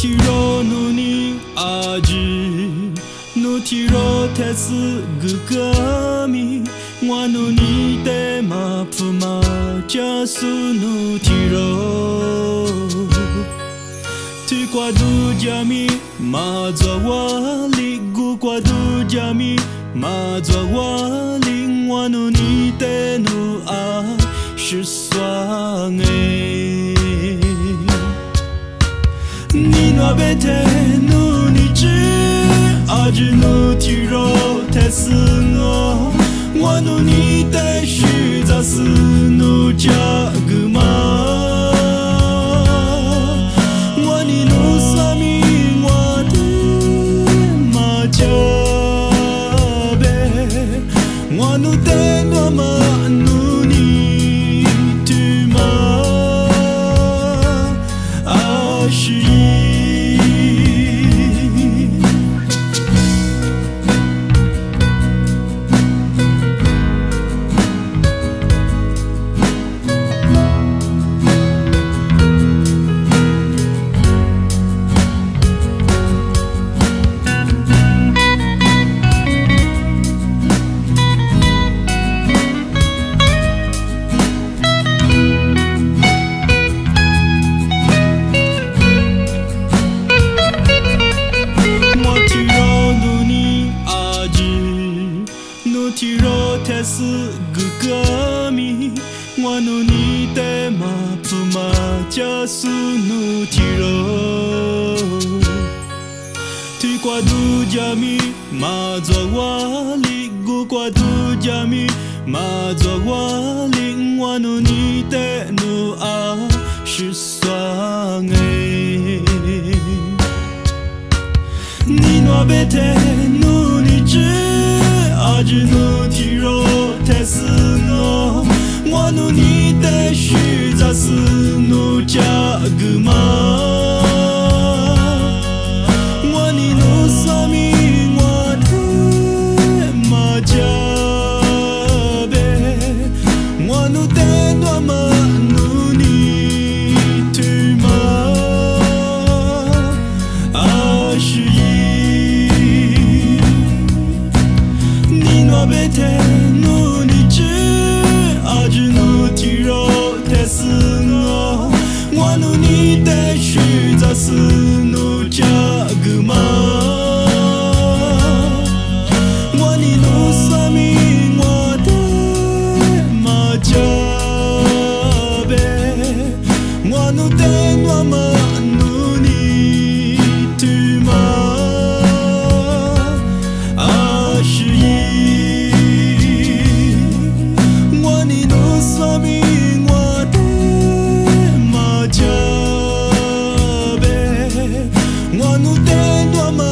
tiro nuni aji nu tiro tesu gukami wa nuni te ma puma jasu nu tiro tu qua du jami ma zawa li gu qua du jami ma zawa li wa nuni te nu a shi swang你那边的努力只阿只努体肉太死我努力的是咋死努加个嘛我你努萨米我的马加呗我努的诺嘛努力的嘛啊是。tiro tesu gukami wa no ni te ma puma jasu no tiro tu qua du jami ma zawa li gu qua du jami ma zawa li wa no ni te no a shi swang你那边的努力只阿只努体肉太死我努力的是咋死努加个嘛我你努萨米我的马加呗我努的诺嘛努力对吗啊是我被天努力只阿只努体肉太死我努力的是咋死努加个嘛我你努萨米我的马加呗我努的诺嘛努力对吗啊是萨米我的马加呗我努的诺嘛